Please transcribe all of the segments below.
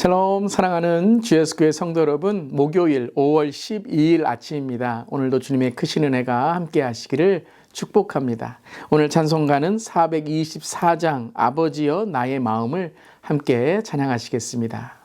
샬롬 사랑하는 주 예수 교회 성도 여러분, 목요일 5월 12일 아침입니다. 오늘도 주님의 크신 은혜가 함께 하시기를 축복합니다. 오늘 찬송가는 424장 아버지여 나의 마음을 함께 찬양하시겠습니다.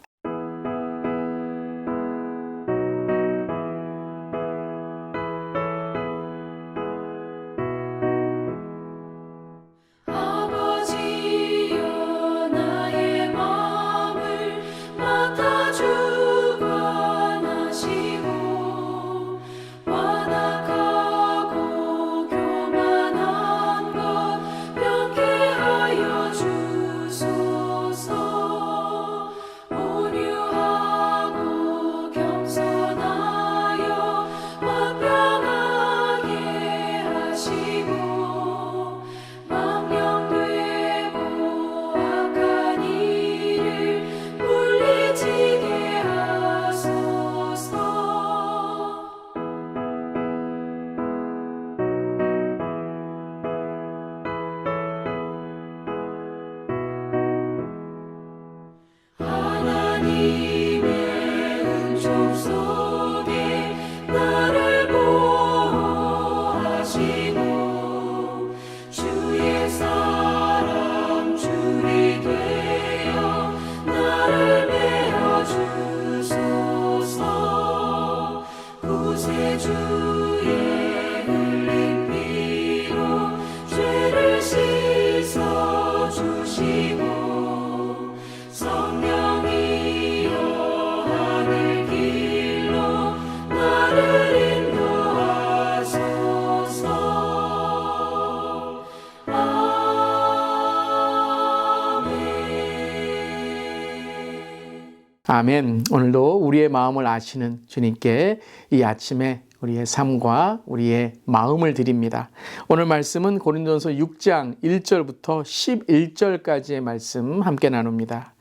아멘. 오늘도 우리의 마음을 아시는 주님께 이 아침에 우리의 삶과 우리의 마음을 드립니다. 오늘 말씀은 고린도전서 6장 1절부터 11절까지의 말씀 함께 나눕니다.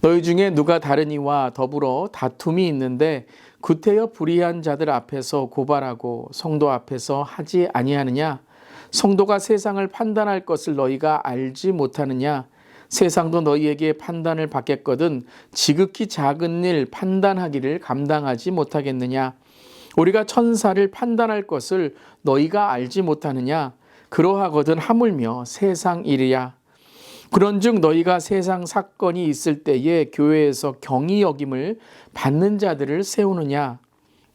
너희 중에 누가 다른 이와 더불어 다툼이 있는데 구태여 불의한 자들 앞에서 고발하고 성도 앞에서 하지 아니하느냐? 성도가 세상을 판단할 것을 너희가 알지 못하느냐? 세상도 너희에게 판단을 받겠거든 지극히 작은 일 판단하기를 감당하지 못하겠느냐? 우리가 천사를 판단할 것을 너희가 알지 못하느냐? 그러하거든 하물며 세상 일이야. 그런즉 너희가 세상 사건이 있을 때에 교회에서 경히 여김을 받는 자들을 세우느냐?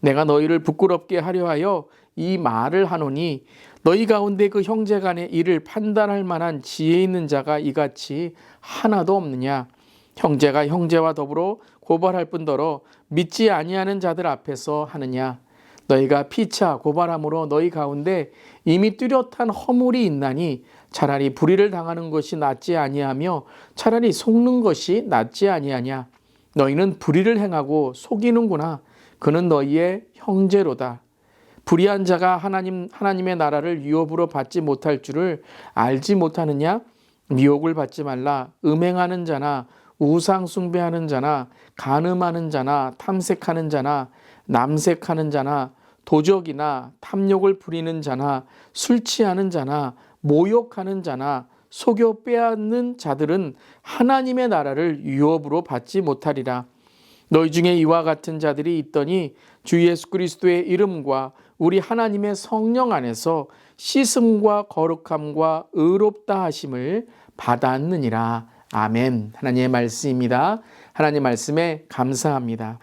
내가 너희를 부끄럽게 하려 하여 이 말을 하노니 너희 가운데 그 형제 간의 일을 판단할 만한 지혜 있는 자가 이같이 하나도 없느냐? 형제가 형제와 더불어 고발할 뿐더러 믿지 아니하는 자들 앞에서 하느냐? 너희가 피차 고발함으로 너희 가운데 이미 뚜렷한 허물이 있나니 차라리 불의를 당하는 것이 낫지 아니하며 차라리 속는 것이 낫지 아니하냐? 너희는 불의를 행하고 속이는구나. 그는 너희의 형제로다. 불의한 자가 하나님의 나라를 유업으로 받지 못할 줄을 알지 못하느냐? 미혹을 받지 말라. 음행하는 자나 우상 숭배하는 자나 간음하는 자나 탐색하는 자나 남색하는 자나 도적이나 탐욕을 부리는 자나 술 취하는 자나 모욕하는 자나 속여 빼앗는 자들은 하나님의 나라를 유업으로 받지 못하리라. 너희 중에 이와 같은 자들이 있더니 주 예수 그리스도의 이름과 우리 하나님의 성령 안에서 씻음과 거룩함과 의롭다 하심을 받았느니라. 아멘. 하나님의 말씀입니다. 하나님 말씀에 감사합니다.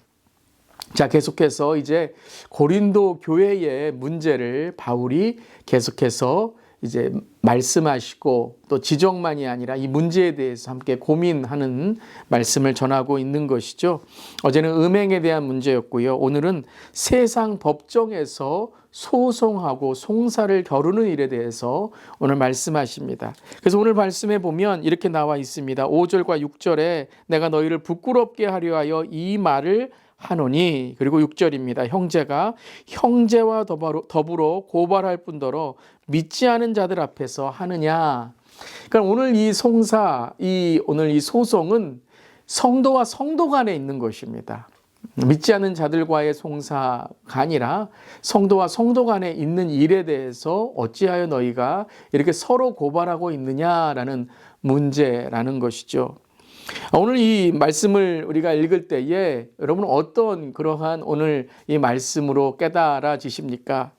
자, 계속해서 이제 고린도 교회의 문제를 바울이 계속해서 이제 말씀하시고 또 지적만이 아니라 이 문제에 대해서 함께 고민하는 말씀을 전하고 있는 것이죠. 어제는 음행에 대한 문제였고요. 오늘은 세상 법정에서 소송하고 송사를 겨루는 일에 대해서 오늘 말씀하십니다. 그래서 오늘 말씀에 보면 이렇게 나와 있습니다. 5절과 6절에 내가 너희를 부끄럽게 하려 하여 이 말을 하노니, 그리고 6절입니다. 형제가 형제와 더불어 고발할 뿐더러 믿지 않은 자들 앞에서 하느냐. 그러니까 오늘 이 오늘 이 소송은 성도와 성도 간에 있는 것입니다. 믿지 않는 자들과의 송사가 아니라 성도와 성도 간에 있는 일에 대해서 어찌하여 너희가 이렇게 서로 고발하고 있느냐라는 문제라는 것이죠. 오늘 이 말씀을 우리가 읽을 때에 여러분 어떤 그러한 오늘 이 말씀으로 깨달아지십니까?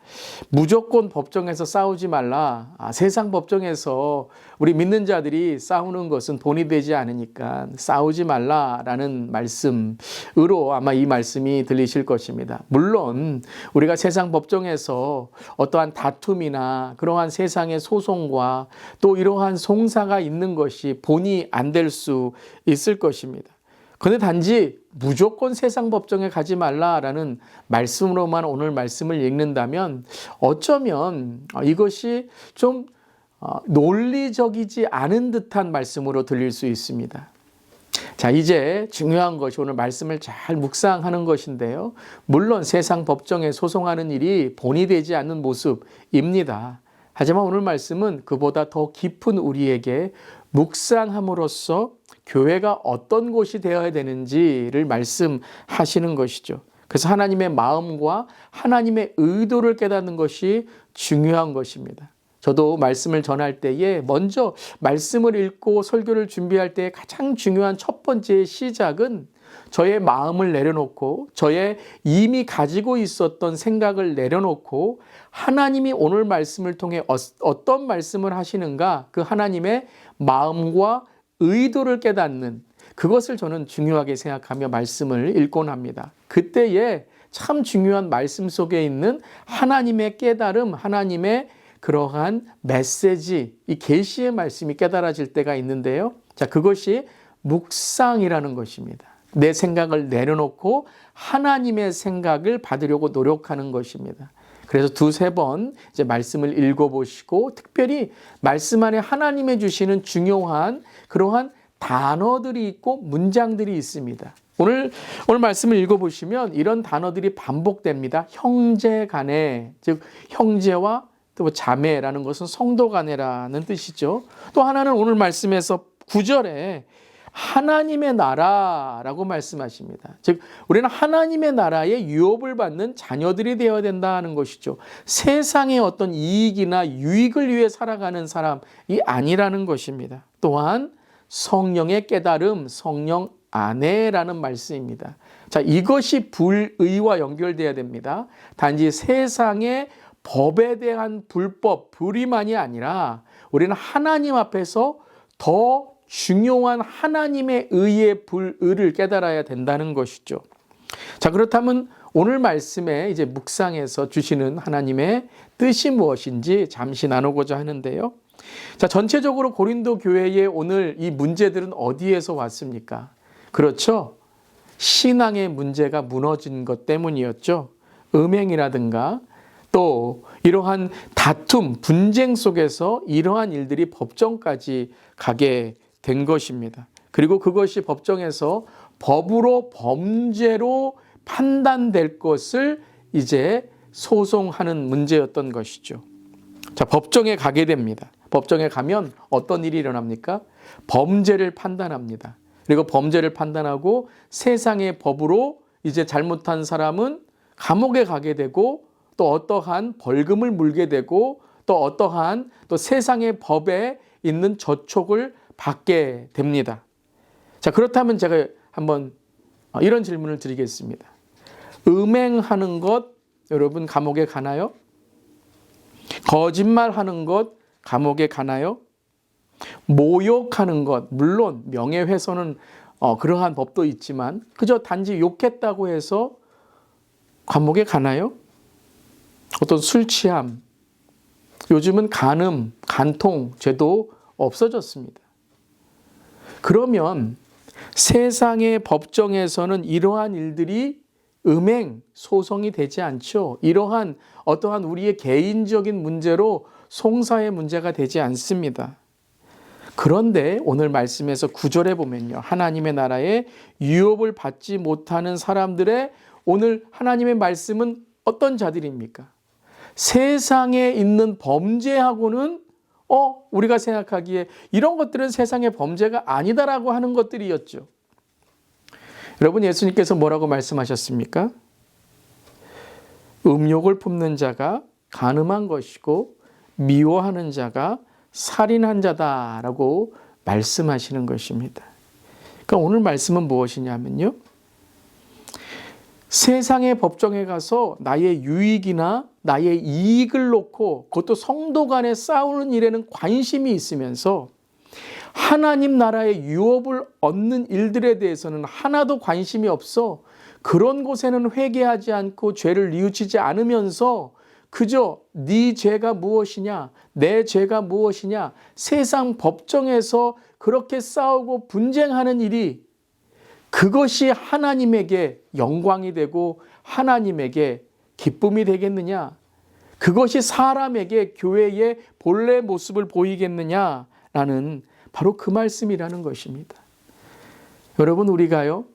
무조건 법정에서 싸우지 말라. 세상 법정에서 우리 믿는 자들이 싸우는 것은 돈이 되지 않으니까 싸우지 말라라는 말씀으로 아마 이 말씀이 들리실 것입니다. 물론 우리가 세상 법정에서 어떠한 다툼이나 그러한 세상의 소송과 또 이러한 송사가 있는 것이 본이 안 될 수 있을 것입니다. 그런데 단지 무조건 세상 법정에 가지 말라라는 말씀으로만 오늘 말씀을 읽는다면 어쩌면 이것이 좀 논리적이지 않은 듯한 말씀으로 들릴 수 있습니다. 자, 이제 중요한 것이 오늘 말씀을 잘 묵상하는 것인데요. 물론 세상 법정에 소송하는 일이 본이 되지 않는 모습입니다. 하지만 오늘 말씀은 그보다 더 깊은 우리에게 묵상함으로써 교회가 어떤 곳이 되어야 되는지를 말씀하시는 것이죠. 그래서 하나님의 마음과 하나님의 의도를 깨닫는 것이 중요한 것입니다. 저도 말씀을 전할 때에 먼저 말씀을 읽고 설교를 준비할 때 가장 중요한 첫 번째 시작은 저의 마음을 내려놓고 저의 이미 가지고 있었던 생각을 내려놓고 하나님이 오늘 말씀을 통해 어떤 말씀을 하시는가 그 하나님의 마음과 의도를 깨닫는 그것을 저는 중요하게 생각하며 말씀을 읽곤 합니다. 그때에 참 중요한 말씀 속에 있는 하나님의 깨달음, 하나님의 그러한 메시지, 이 계시의 말씀이 깨달아질 때가 있는데요. 자, 그것이 묵상이라는 것입니다. 내 생각을 내려놓고 하나님의 생각을 받으려고 노력하는 것입니다. 그래서 두세 번 이제 말씀을 읽어보시고 특별히 말씀 안에 하나님의 주시는 중요한 그러한 단어들이 있고 문장들이 있습니다. 오늘 말씀을 읽어보시면 이런 단어들이 반복됩니다. 형제 간에, 즉 형제와 또 자매라는 것은 성도 간에라는 뜻이죠. 또 하나는 오늘 말씀에서 9절에 하나님의 나라라고 말씀하십니다. 즉 우리는 하나님의 나라의 유업을 받는 자녀들이 되어야 된다는 것이죠. 세상의 어떤 이익이나 유익을 위해 살아가는 사람이 아니라는 것입니다. 또한 성령의 깨달음, 성령 안에라는 말씀입니다. 자, 이것이 불의와 연결돼야 됩니다. 단지 세상의 법에 대한 불의만이 아니라 우리는 하나님 앞에서 더 중요한 하나님의 의의 불의를 깨달아야 된다는 것이죠. 자, 그렇다면 오늘 말씀에 이제 묵상해서 주시는 하나님의 뜻이 무엇인지 잠시 나누고자 하는데요. 자, 전체적으로 고린도 교회의 오늘 이 문제들은 어디에서 왔습니까? 그렇죠. 신앙의 문제가 무너진 것 때문이었죠. 음행이라든가 또 이러한 다툼, 분쟁 속에서 이러한 일들이 법정까지 가게 된 것입니다. 그리고 그것이 법정에서 법으로 범죄로 판단될 것을 이제 소송하는 문제였던 것이죠. 자, 법정에 가게 됩니다. 법정에 가면 어떤 일이 일어납니까? 범죄를 판단합니다. 그리고 범죄를 판단하고 세상의 법으로 이제 잘못한 사람은 감옥에 가게 되고 또 어떠한 벌금을 물게 되고 또 어떠한 또 세상의 법에 있는 저촉을 받게 됩니다. 자, 그렇다면 제가 한번 이런 질문을 드리겠습니다. 음행하는 것 여러분 감옥에 가나요? 거짓말하는 것 감옥에 가나요? 모욕하는 것 물론 명예훼손은 그러한 법도 있지만 그저 단지 욕했다고 해서 감옥에 가나요? 어떤 술 취함, 요즘은 간음, 간통 죄도 없어졌습니다. 그러면 세상의 법정에서는 이러한 일들이 음행, 소송이 되지 않죠. 이러한 어떠한 우리의 개인적인 문제로 송사의 문제가 되지 않습니다. 그런데 오늘 말씀에서 9절에 보면요. 하나님의 나라에 유업을 받지 못하는 사람들의 오늘 하나님의 말씀은 어떤 자들입니까? 세상에 있는 범죄하고는 우리가 생각하기에 이런 것들은 세상의 범죄가 아니다라고 하는 것들이었죠. 여러분 예수님께서 뭐라고 말씀하셨습니까? 음욕을 품는 자가 간음한 것이고 미워하는 자가 살인한 자다라고 말씀하시는 것입니다. 그러니까 오늘 말씀은 무엇이냐면요. 세상의 법정에 가서 나의 유익이나 나의 이익을 놓고 그것도 성도 간에 싸우는 일에는 관심이 있으면서 하나님 나라의 유업을 얻는 일들에 대해서는 하나도 관심이 없어 그런 곳에는 회개하지 않고 죄를 뉘우치지 않으면서 그저 네 죄가 무엇이냐, 내 죄가 무엇이냐, 세상 법정에서 그렇게 싸우고 분쟁하는 일이 그것이 하나님에게 영광이 되고 하나님에게 기쁨이 되겠느냐? 그것이 사람에게 교회의 본래 모습을 보이겠느냐라는 바로 그 말씀이라는 것입니다. 여러분, 우리가요,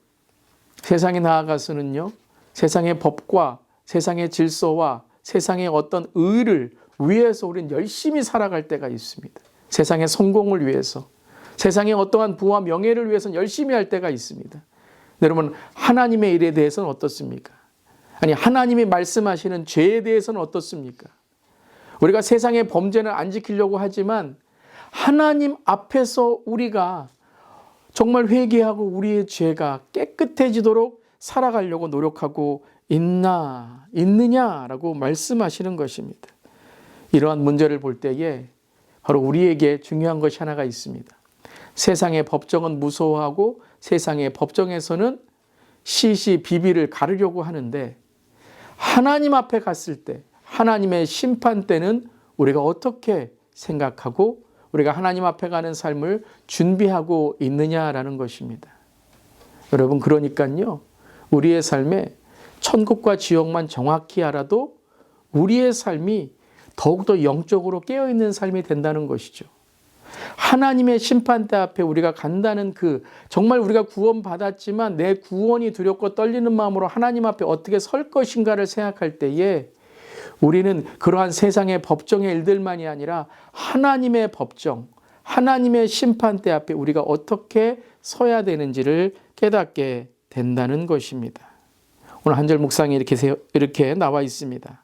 세상에 나아가서는요, 세상의 법과 세상의 질서와 세상의 어떤 의를 위해서 우리는 열심히 살아갈 때가 있습니다. 세상의 성공을 위해서, 세상의 어떠한 부와 명예를 위해서는 열심히 할 때가 있습니다. 여러분, 하나님의 일에 대해서는 어떻습니까? 아니, 하나님이 말씀하시는 죄에 대해서는 어떻습니까? 우리가 세상의 범죄는 안 지키려고 하지만 하나님 앞에서 우리가 정말 회개하고 우리의 죄가 깨끗해지도록 살아가려고 노력하고 있느냐라고 말씀하시는 것입니다. 이러한 문제를 볼 때에 바로 우리에게 중요한 것이 하나가 있습니다. 세상의 법정은 무서워하고 세상의 법정에서는 시시비비를 가르려고 하는데 하나님 앞에 갔을 때, 하나님의 심판 때는 우리가 어떻게 생각하고 우리가 하나님 앞에 가는 삶을 준비하고 있느냐라는 것입니다. 여러분, 그러니까요, 우리의 삶에 천국과 지옥만 정확히 알아도 우리의 삶이 더욱더 영적으로 깨어있는 삶이 된다는 것이죠. 하나님의 심판대 앞에 우리가 간다는 정말 우리가 구원받았지만 내 구원이 두렵고 떨리는 마음으로 하나님 앞에 어떻게 설 것인가를 생각할 때에 우리는 그러한 세상의 법정의 일들만이 아니라 하나님의 법정, 하나님의 심판대 앞에 우리가 어떻게 서야 되는지를 깨닫게 된다는 것입니다. 오늘 한 절 묵상에 이렇게 나와 있습니다.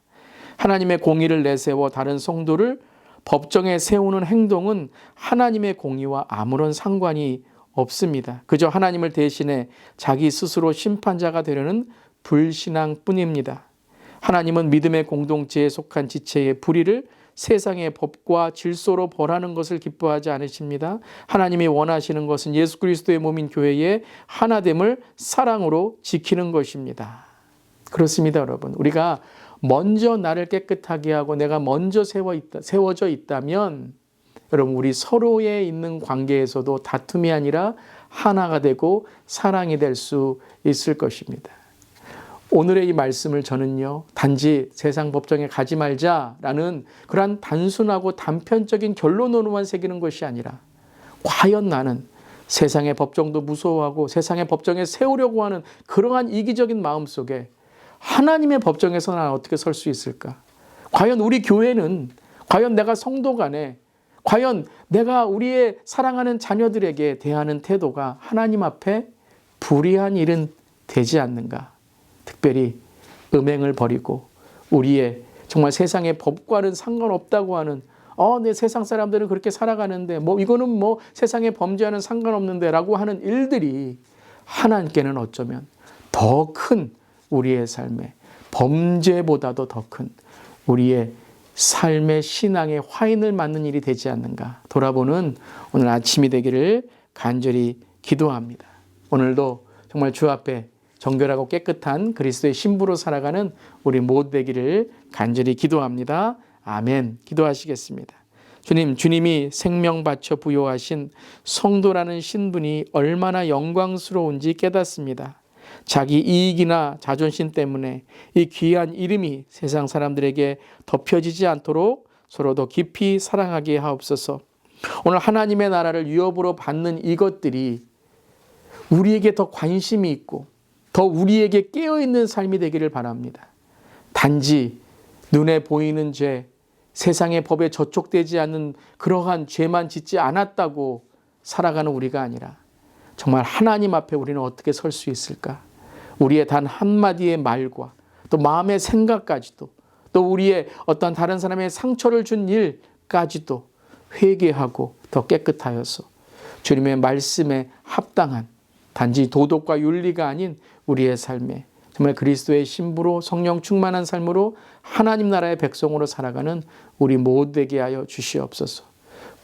하나님의 공의를 내세워 다른 성도를 법정에 세우는 행동은 하나님의 공의와 아무런 상관이 없습니다. 그저 하나님을 대신해 자기 스스로 심판자가 되려는 불신앙뿐입니다. 하나님은 믿음의 공동체에 속한 지체의 불의를 세상의 법과 질서로 벌하는 것을 기뻐하지 않으십니다. 하나님이 원하시는 것은 예수 그리스도의 몸인 교회의 하나됨을 사랑으로 지키는 것입니다. 그렇습니다, 여러분. 우리가 먼저 나를 깨끗하게 하고 내가 먼저 세워져 있다면 여러분, 우리 서로에 있는 관계에서도 다툼이 아니라 하나가 되고 사랑이 될 수 있을 것입니다. 오늘의 이 말씀을 저는요, 단지 세상 법정에 가지 말자라는 그러한 단순하고 단편적인 결론으로만 새기는 것이 아니라 과연 나는 세상의 법정도 무서워하고 세상의 법정에 세우려고 하는 그러한 이기적인 마음 속에 하나님의 법정에서 나는 어떻게 설 수 있을까? 과연 우리 교회는, 과연 내가 성도 간에, 과연 내가 우리의 사랑하는 자녀들에게 대하는 태도가 하나님 앞에 불의한 일은 되지 않는가? 특별히 음행을 버리고 우리의 정말 세상의 법과는 상관없다고 하는 내 세상 사람들은 그렇게 살아가는데 이거는 세상의 범죄와는 상관없는데 라고 하는 일들이 하나님께는 어쩌면 더 큰 우리의 삶에 범죄보다도 더 큰 우리의 삶의 신앙의 화인을 맞는 일이 되지 않는가 돌아보는 오늘 아침이 되기를 간절히 기도합니다. 오늘도 정말 주 앞에 정결하고 깨끗한 그리스도의 신부로 살아가는 우리 모두 되기를 간절히 기도합니다. 아멘. 기도하시겠습니다. 주님이 생명 바쳐 부여하신 성도라는 신분이 얼마나 영광스러운지 깨닫습니다. 자기 이익이나 자존심 때문에 이 귀한 이름이 세상 사람들에게 덮여지지 않도록 서로 더 깊이 사랑하게 하옵소서. 오늘 하나님의 나라를 유업으로 받는 이것들이 우리에게 더 관심이 있고 더 우리에게 깨어있는 삶이 되기를 바랍니다. 단지 눈에 보이는 죄, 세상의 법에 저촉되지 않는 그러한 죄만 짓지 않았다고 살아가는 우리가 아니라 정말 하나님 앞에 우리는 어떻게 설 수 있을까? 우리의 단 한마디의 말과 또 마음의 생각까지도 또 우리의 어떤 다른 사람의 상처를 준 일까지도 회개하고 더 깨끗하여서 주님의 말씀에 합당한 단지 도덕과 윤리가 아닌 우리의 삶에 정말 그리스도의 신부로 성령 충만한 삶으로 하나님 나라의 백성으로 살아가는 우리 모두 되게 하여 주시옵소서.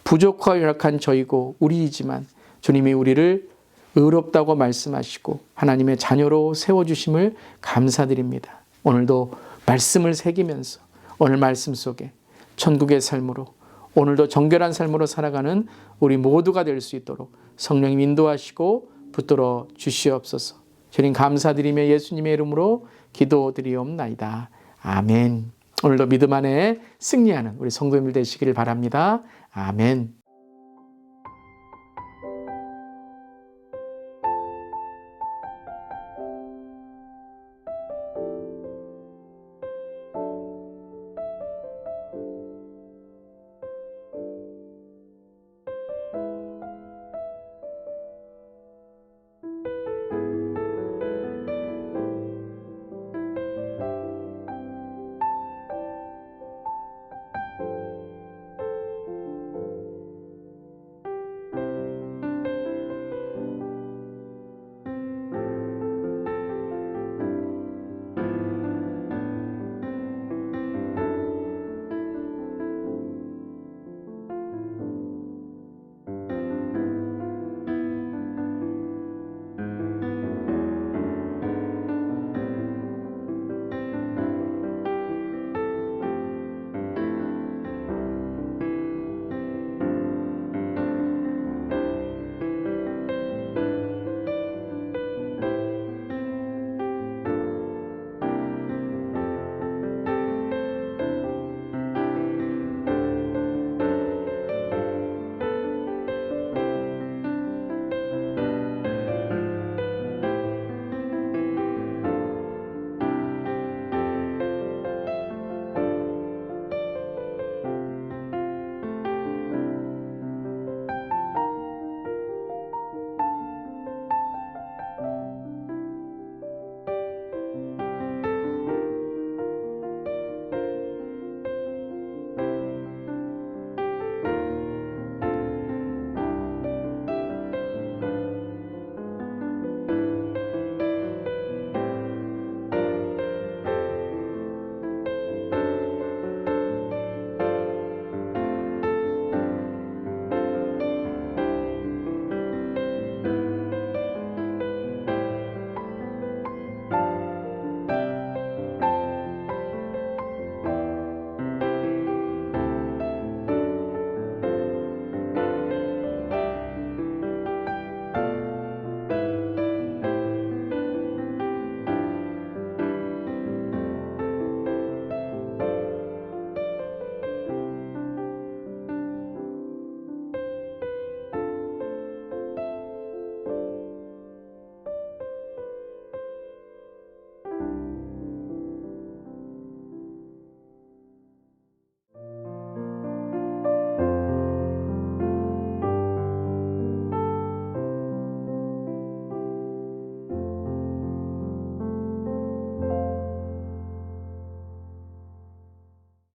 부족하고 연약한 저희고 우리이지만 주님이 우리를 의롭다고 말씀하시고 하나님의 자녀로 세워주심을 감사드립니다. 오늘도 말씀을 새기면서 오늘 말씀 속에 천국의 삶으로 오늘도 정결한 삶으로 살아가는 우리 모두가 될 수 있도록 성령님 인도하시고 붙들어 주시옵소서. 주님 감사드리며 예수님의 이름으로 기도드리옵나이다. 아멘. 오늘도 믿음 안에 승리하는 우리 성도님들 되시기를 바랍니다. 아멘.